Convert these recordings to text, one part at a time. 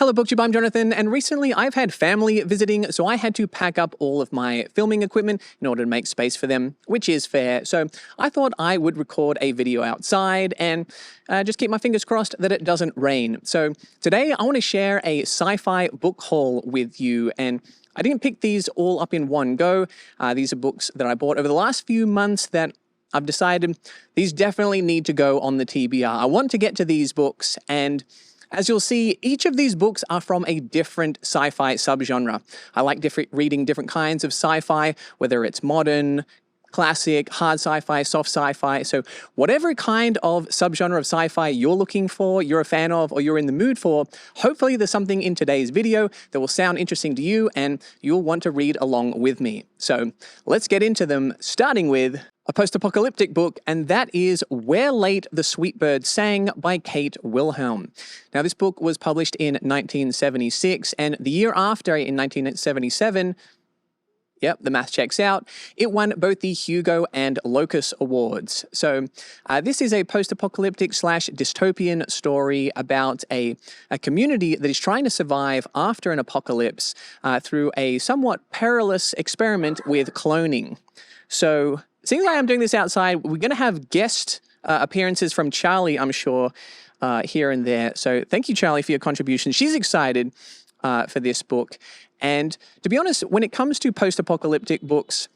Hello BookTube, I'm Jonathan, and recently I've had family visiting, so I had to pack up all of my filming equipment in order to make space for them, which is fair. So I thought I would record a video outside and just keep my fingers crossed that it doesn't rain. So today I want to share a sci-fi book haul with you, and I didn't pick these all up in one go. These are books that I bought over the last few months that I've decided these definitely need to go on the TBR. I want to get to these books, and as you'll see, each of these books are from a different sci-fi subgenre. I like reading different kinds of sci-fi, whether it's modern, classic, hard sci-fi, soft sci-fi. So whatever kind of subgenre of sci-fi you're looking for, you're a fan of, or you're in the mood for, hopefully there's something in today's video that will sound interesting to you and you'll want to read along with me. So let's get into them, starting with a post-apocalyptic book, and that is Where Late the Sweet Bird Sang by Kate Wilhelm. Now, this book was published in 1976, and the year after, in 1977, yep, the math checks out, it won both the Hugo and Locus Awards. So this is a post-apocalyptic / dystopian story about a community that is trying to survive after an apocalypse through a somewhat perilous experiment with cloning. So seeing like I'm doing this outside, we're going to have guest appearances from Charlie, I'm sure, here and there. So thank you, Charlie, for your contribution. She's excited for this book. And to be honest, when it comes to post-apocalyptic books,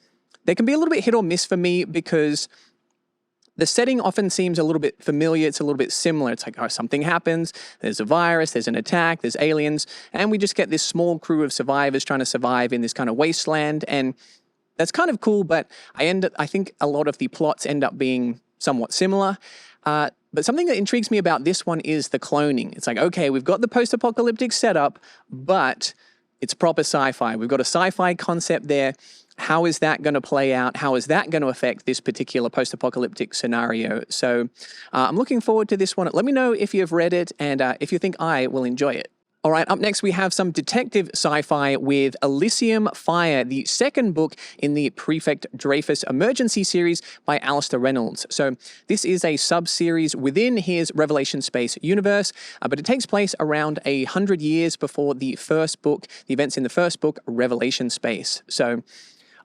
they can be a little bit hit or miss for me because the setting often seems a little bit familiar. It's a little bit similar. It's like, oh, something happens, there's a virus, there's an attack, there's aliens, and we just get this small crew of survivors trying to survive in this kind of wasteland. And that's kind of cool, but I think a lot of the plots end up being somewhat similar. But something that intrigues me about this one is the cloning. It's like, okay, we've got the post-apocalyptic setup, but it's proper sci-fi. We've got a sci-fi concept there. How is that going to play out? How is that going to affect this particular post-apocalyptic scenario? So I'm looking forward to this one. Let me know if you've read it and if you think I will enjoy it. All right, up next we have some detective sci-fi with Elysium Fire, the second book in the Prefect Dreyfus Emergency series by Alastair Reynolds. So this is a sub-series within his Revelation Space universe, but it takes place around 100 years before the first book, the events in the first book, Revelation Space. So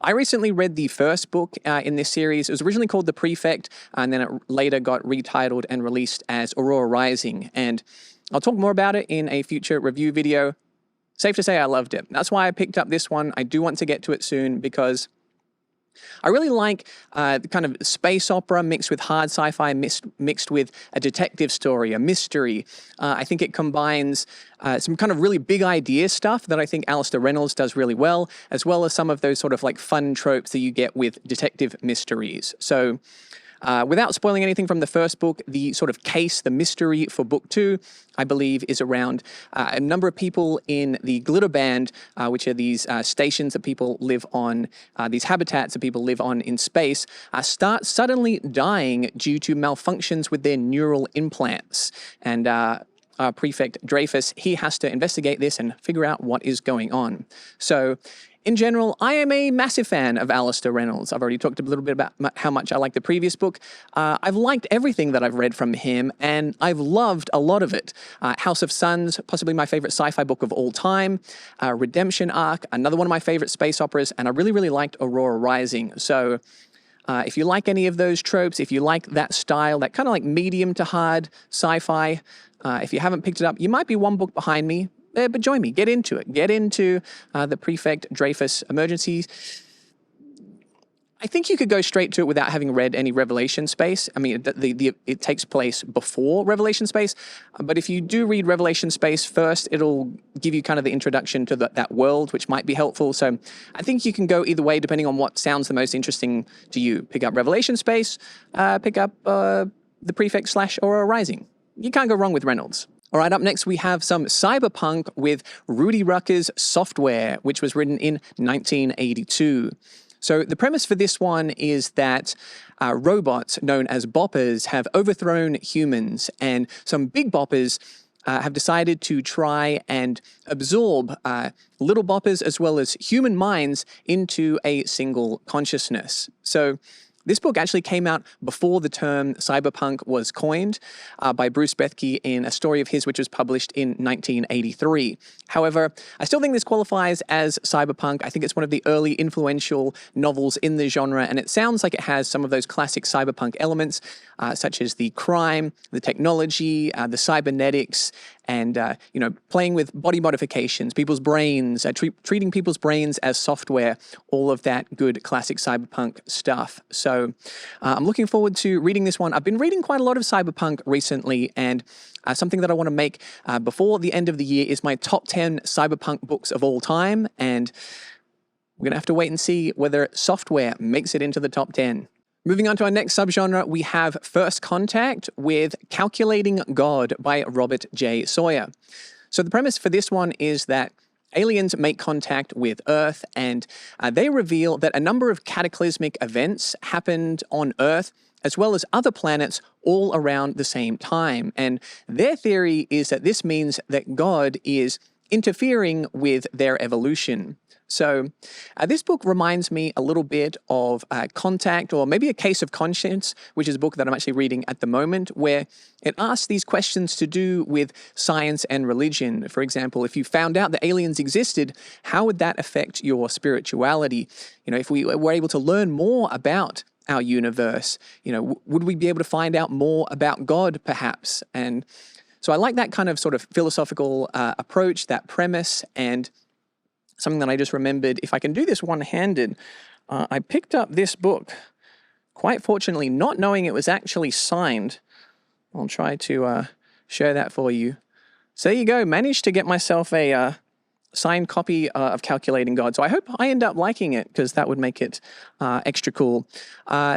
I recently read the first book in this series. It was originally called The Prefect, and then it later got retitled and released as Aurora Rising. And I'll talk more about it in a future review video. Safe to say I loved it. That's why I picked up this one. I do want to get to it soon because I really like the kind of space opera mixed with hard sci-fi, mixed with a detective story, a mystery. I think it combines some kind of really big idea stuff that I think Alastair Reynolds does really well as some of those sort of like fun tropes that you get with detective mysteries. So without spoiling anything from the first book, the sort of case, the mystery for book 2, I believe, is around a number of people in the Glitter Band, which are these stations that people live on, these habitats that people live on in space, start suddenly dying due to malfunctions with their neural implants. And Prefect Dreyfus, he has to investigate this and figure out what is going on. So in general, I am a massive fan of Alastair Reynolds. I've already talked a little bit about how much I like the previous book. I've liked everything that I've read from him, and I've loved a lot of it. House of Suns, possibly my favorite sci-fi book of all time. Redemption Arc, another one of my favorite space operas, and I really, really liked Aurora Rising. So if you like any of those tropes, if you like that style, that kind of like medium to hard sci-fi, if you haven't picked it up, you might be one book behind me. But join me, get into it. Get into the Prefect Dreyfus Emergency. I think you could go straight to it without having read any Revelation Space. I mean, it takes place before Revelation Space, but if you do read Revelation Space first, it'll give you kind of the introduction to that world, which might be helpful. So I think you can go either way depending on what sounds the most interesting to you. Pick up Revelation Space, pick up the Prefect / Aurora Rising. You can't go wrong with Reynolds. All right, up next we have some Cyberpunk with Rudy Rucker's Software, which was written in 1982. So the premise for this one is that robots known as boppers have overthrown humans, and some big boppers have decided to try and absorb little boppers as well as human minds into a single consciousness. So This book actually came out before the term cyberpunk was coined by Bruce Bethke in a story of his which was published in 1983. However, I still think this qualifies as cyberpunk. I think it's one of the early influential novels in the genre, and it sounds like it has some of those classic cyberpunk elements, such as the crime, the technology, the cybernetics, and playing with body modifications, people's brains, treating people's brains as software, all of that good classic cyberpunk stuff. So I'm looking forward to reading this one. I've been reading quite a lot of cyberpunk recently, and something that I want to make before the end of the year is my top 10 cyberpunk books of all time, and we're going to have to wait and see whether software makes it into the top 10. Moving on to our next subgenre, we have First Contact with Calculating God by Robert J. Sawyer. So the premise for this one is that aliens make contact with Earth, and they reveal that a number of cataclysmic events happened on Earth as well as other planets all around the same time. And their theory is that this means that God is interfering with their evolution. So this book reminds me a little bit of Contact, or maybe A Case of Conscience, which is a book that I'm actually reading at the moment, where it asks these questions to do with science and religion. For example, if you found out that aliens existed, how would that affect your spirituality? If we were able to learn more about our universe, would we be able to find out more about God, perhaps? And so I like that kind of sort of philosophical approach, that premise, and something that I just remembered, if I can do this one-handed, I picked up this book, quite fortunately, not knowing it was actually signed. I'll try to share that for you. So there you go, managed to get myself a signed copy of Calculating God. So I hope I end up liking it, because that would make it extra cool.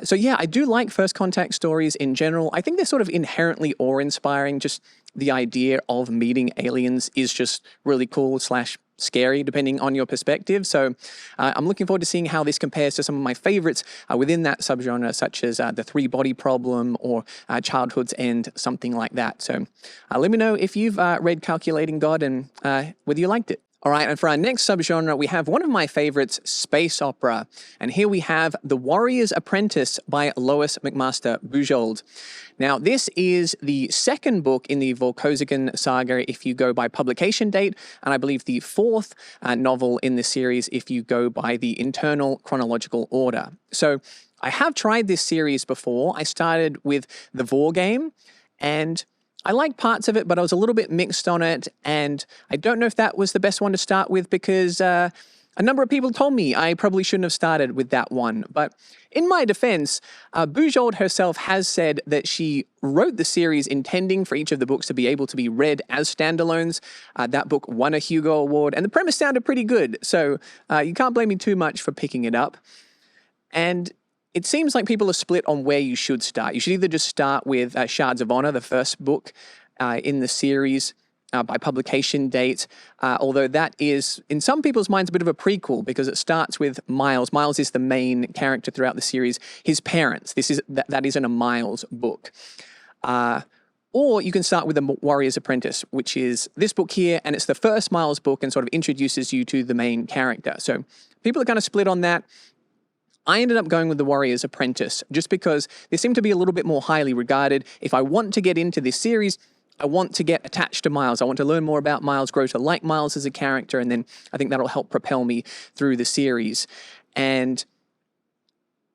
So yeah, I do like First Contact stories in general. I think they're sort of inherently awe-inspiring. Just the idea of meeting aliens is just really cool / scary, depending on your perspective. So I'm looking forward to seeing how this compares to some of my favorites within that subgenre, such as The Three-Body Problem or Childhood's End, something like that. So let me know if you've read Calculating God and whether you liked it. All right, and for our next subgenre, we have one of my favorites, space opera. And here we have The Warrior's Apprentice by Lois McMaster Bujold. Now, this is the second book in the Volkozigen saga if you go by publication date, and I believe the fourth novel in the series if you go by the internal chronological order. So I have tried this series before. I started with the Vor game, and I like parts of it, but I was a little bit mixed on it, and I don't know if that was the best one to start with, because a number of people told me I probably shouldn't have started with that one. But in my defense, Bujold herself has said that she wrote the series intending for each of the books to be able to be read as standalones. That book won a Hugo Award, and the premise sounded pretty good, so you can't blame me too much for picking it up. And it seems like people are split on where you should start. You should either just start with Shards of Honor, the first book in the series by publication date, although that is, in some people's minds, a bit of a prequel because it starts with Miles. Miles is the main character throughout the series. His parents. That isn't a Miles book. Or you can start with The Warrior's Apprentice, which is this book here, and it's the first Miles book and sort of introduces you to the main character. So people are kind of split on that. I ended up going with The Warrior's Apprentice just because they seem to be a little bit more highly regarded. If I want to get into this series, I want to get attached to Miles. I want to learn more about Miles, grow to like Miles as a character, and then I think that'll help propel me through the series. And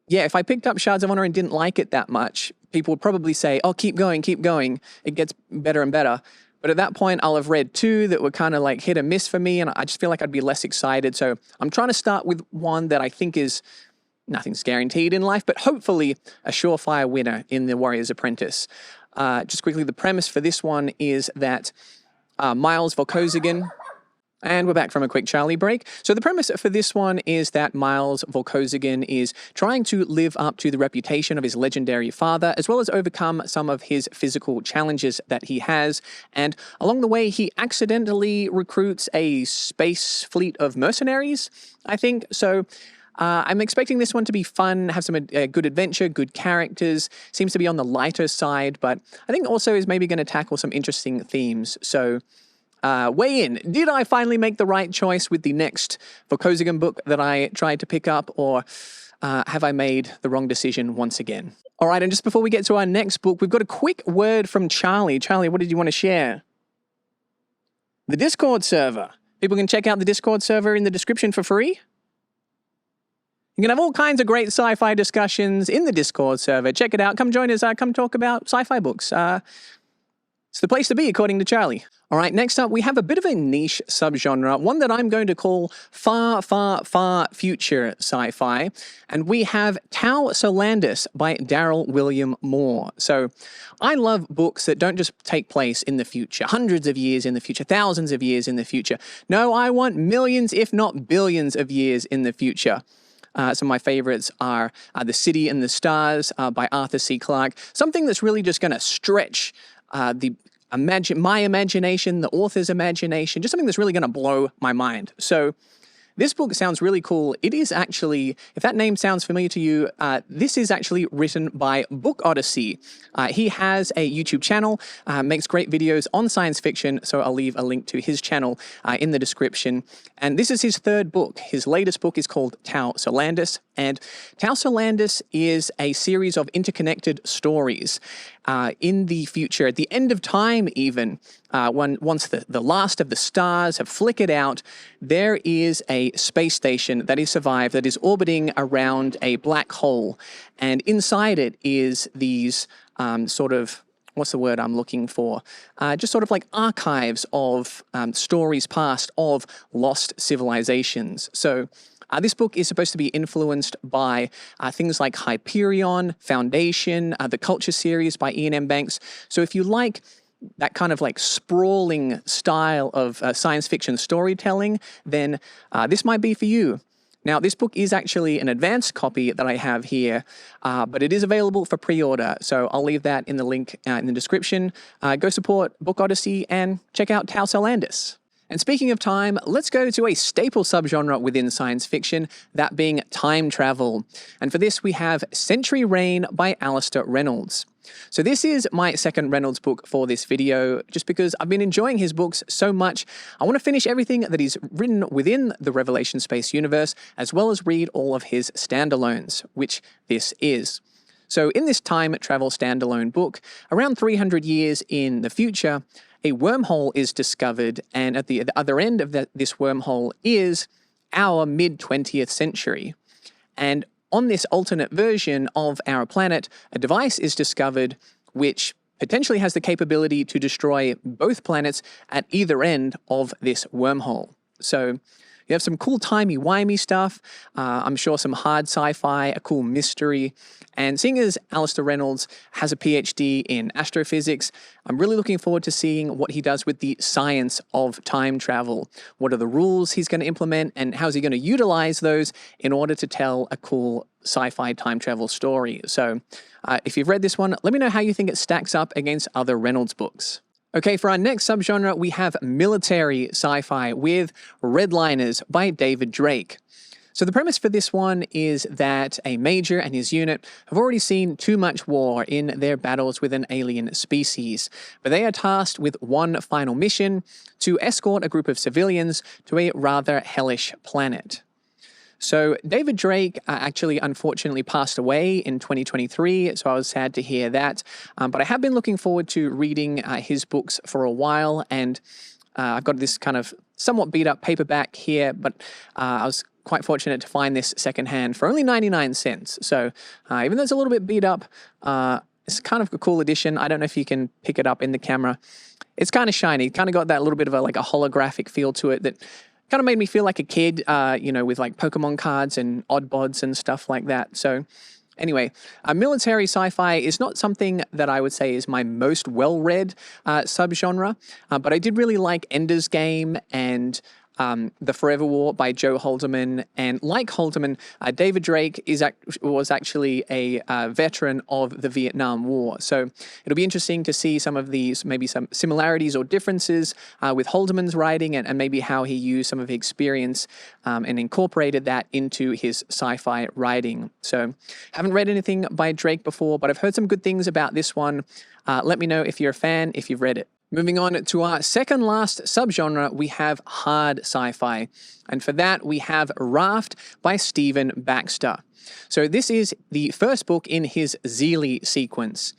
yeah, if I picked up Shards of Honor and didn't like it that much, people would probably say, oh, keep going, keep going. It gets better and better. But at that point, I'll have read two that were kind of like hit or miss for me, and I just feel like I'd be less excited. So I'm trying to start with one that I think is nothing's guaranteed in life, but hopefully a surefire winner in The Warrior's Apprentice. Just quickly, the premise for this one is that Miles Volkozigen, and we're back from a quick Charlie break. So the premise for this one is that Miles Volkozigen is trying to live up to the reputation of his legendary father, as well as overcome some of his physical challenges that he has. And along the way, he accidentally recruits a space fleet of mercenaries, I think. So I'm expecting this one to be fun, have some good adventure, good characters, seems to be on the lighter side, but I think also is maybe going to tackle some interesting themes. So Weigh in. Did I finally make the right choice with the next Vorkosigan book that I tried to pick up, or have I made the wrong decision once again? All right, and just before we get to our next book, we've got a quick word from Charlie. Charlie, what did you want to share? The Discord server. People can check out the Discord server in the description for free. You can have all kinds of great sci-fi discussions in the Discord server. Check it out. Come join us. Come talk about sci-fi books. It's the place to be, according to Charlie. All right, next up, we have a bit of a niche subgenre, one that I'm going to call far, far, far future sci-fi. And we have Tao Solandis by Daryl William Moore. So I love books that don't just take place in the future, hundreds of years in the future, thousands of years in the future. No, I want millions, if not billions of years in the future. Some of my favorites are The City and the Stars by Arthur C. Clarke. Something that's really just going to stretch my imagination, the author's imagination, just something that's really going to blow my mind. So this book sounds really cool. It is actually, if that name sounds familiar to you, this is actually written by FiOdyssey. He has a YouTube channel, makes great videos on science fiction, so I'll leave a link to his channel in the description. And this is his third book. His latest book is called Tao Solandis, and Tao Solandis is a series of interconnected stories in the future, at the end of time even, once the last of the stars have flickered out, there is a space station that has survived, that is orbiting around a black hole. And inside it is these sort of, what's the word I'm looking for? Just sort of like archives of stories past of lost civilizations. So this book is supposed to be influenced by things like Hyperion, Foundation, the Culture series by Ian M. Banks. So if you like that kind of like sprawling style of science fiction storytelling, then this might be for you. Now, this book is actually an advanced copy that I have here, but it is available for pre-order. So I'll leave that in the link in the description. Go support FiOdyssey and check out Tao Solandis. And speaking of time, let's go to a staple subgenre within science fiction, that being time travel. And for this, we have Century Reign by Alistair Reynolds. So this is my second Reynolds book for this video, just because I've been enjoying his books so much. I want to finish everything that he's written within the Revelation Space universe, as well as read all of his standalones, which this is. So in this time travel standalone book, around 300 years in the future, a wormhole is discovered, and at the other end of this wormhole is our mid-20th century. And on this alternate version of our planet, a device is discovered which potentially has the capability to destroy both planets at either end of this wormhole. So you have some cool timey-wimey stuff, I'm sure some hard sci-fi, a cool mystery, and seeing as Alistair Reynolds has a PhD in astrophysics, I'm really looking forward to seeing what he does with the science of time travel. What are the rules he's going to implement, and how's he going to utilize those in order to tell a cool sci-fi time travel story? So if you've read this one, let me know how you think it stacks up against other Reynolds books. Okay, for our next subgenre, we have military sci-fi with Redliners by David Drake. So the premise for this one is that a major and his unit have already seen too much war in their battles with an alien species, but they are tasked with one final mission: to escort a group of civilians to a rather hellish planet. So David Drake actually unfortunately passed away in 2023, so I was sad to hear that. But I have been looking forward to reading his books for a while, and I've got this kind of somewhat beat up paperback here, but I was quite fortunate to find this secondhand for only 99 cents. So even though it's a little bit beat up, it's kind of a cool edition. I don't know if you can pick it up in the camera. It's kind of shiny, kind of got that little bit of a holographic feel to it that kind of made me feel like a kid, with like Pokemon cards and oddbods and stuff like that. So anyway, military sci-fi is not something that I would say is my most well-read subgenre, but I did really like Ender's Game and The Forever War by Joe Haldeman. And like Haldeman, David Drake was actually a veteran of the Vietnam War. So it'll be interesting to see some of these, maybe some similarities or differences with Haldeman's writing, and maybe how he used some of his experience and incorporated that into his sci-fi writing. So haven't read anything by Drake before, but I've heard some good things about this one. Let me know if you're a fan, if you've read it. Moving on to our second last subgenre, we have hard sci-fi. And for that, we have Raft by Stephen Baxter. So this is the first book in his Zeely sequence.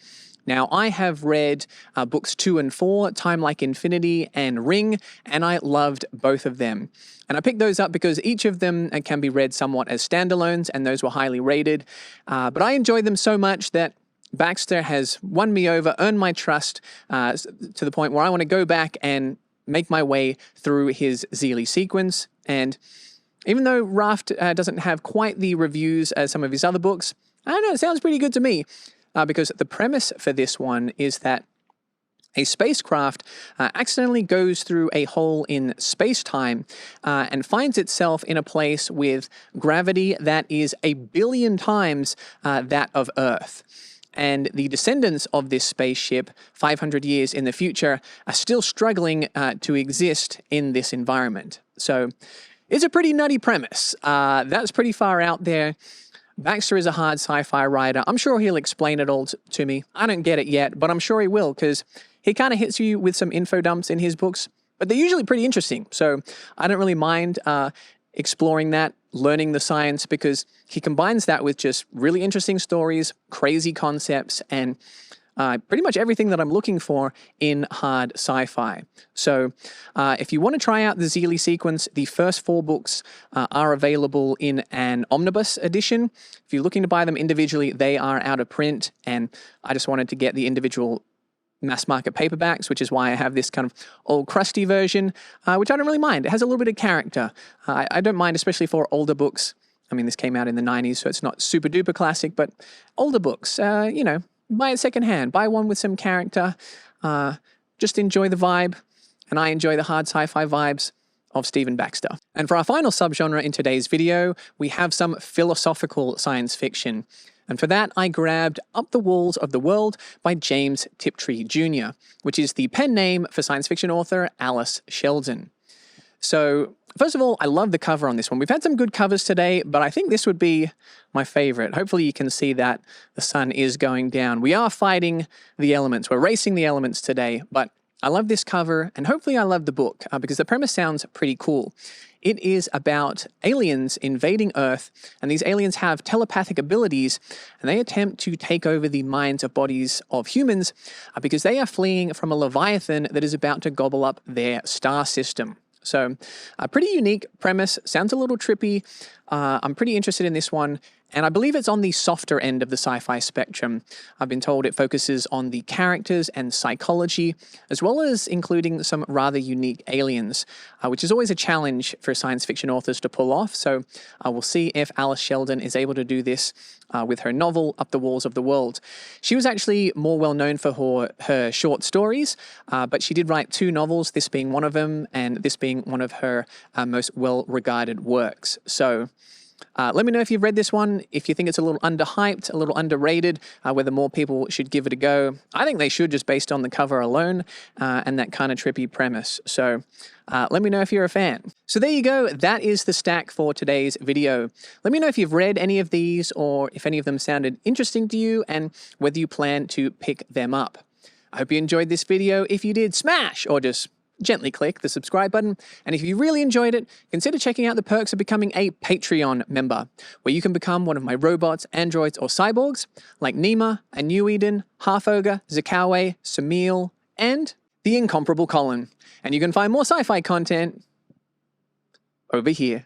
Now, I have read books 2 and 4, Time Like Infinity and Ring, and I loved both of them. And I picked those up because each of them can be read somewhat as standalones, and those were highly rated. But I enjoyed them so much that Baxter has won me over, earned my trust to the point where I want to go back and make my way through his Zeely sequence. And even though Raft doesn't have quite the reviews as some of his other books, I don't know, it sounds pretty good to me. Because the premise for this one is that a spacecraft accidentally goes through a hole in space-time and finds itself in a place with gravity that is 1 billion times that of Earth. And the descendants of this spaceship, 500 years in the future, are still struggling to exist in this environment. So it's a pretty nutty premise. That's pretty far out there. Baxter is a hard sci-fi writer. I'm sure he'll explain it all to me. I don't get it yet, but I'm sure he will, because he kind of hits you with some info dumps in his books, but they're usually pretty interesting. So I don't really mind exploring that, learning the science, because he combines that with just really interesting stories, crazy concepts, and pretty much everything that I'm looking for in hard sci-fi. So if you want to try out the Zeely sequence, the first 4 books are available in an omnibus edition. If you're looking to buy them individually, they are out of print, and I just wanted to get the individual mass market paperbacks, which is why I have this kind of old crusty version, which I don't really mind. It has a little bit of character. I don't mind, especially for older books. I mean, this came out in the 90s, so it's not super duper classic, but older books, you know, buy it secondhand, buy one with some character, just enjoy the vibe, and I enjoy the hard sci-fi vibes of Stephen Baxter. And for our final subgenre in today's video, we have some philosophical science fiction. And for that, I grabbed Up the Walls of the World by James Tiptree Jr., which is the pen name for science fiction author Alice Sheldon. So, first of all, I love the cover on this one. We've had some good covers today, but I think this would be my favorite. Hopefully you can see that the sun is going down. We are fighting the elements. We're racing the elements today, but I love this cover, and hopefully I love the book, because the premise sounds pretty cool. It is about aliens invading Earth, and these aliens have telepathic abilities, and they attempt to take over the minds of bodies of humans because they are fleeing from a leviathan that is about to gobble up their star system. So, a pretty unique premise, sounds a little trippy. I'm pretty interested in this one, and I believe it's on the softer end of the sci-fi spectrum. I've been told it focuses on the characters and psychology, as well as including some rather unique aliens, which is always a challenge for science fiction authors to pull off. So we'll see if Alice Sheldon is able to do this with her novel, Up the Walls of the World. She was actually more well known for her short stories, but she did write 2 novels, this being one of them, and this being one of her most well-regarded works. So let me know if you've read this one, if you think it's a little underhyped, a little underrated, whether more people should give it a go. I think they should, just based on the cover alone and that kind of trippy premise. So let me know if you're a fan. So there you go. That is the stack for today's video. Let me know if you've read any of these or if any of them sounded interesting to you and whether you plan to pick them up. I hope you enjoyed this video. If you did, smash or just gently click the subscribe button. And if you really enjoyed it, consider checking out the perks of becoming a Patreon member, where you can become one of my robots, androids, or cyborgs, like Nima, a New Eden, Half Ogre, Zakawe, Samil, and the incomparable Colin. And you can find more sci-fi content over here.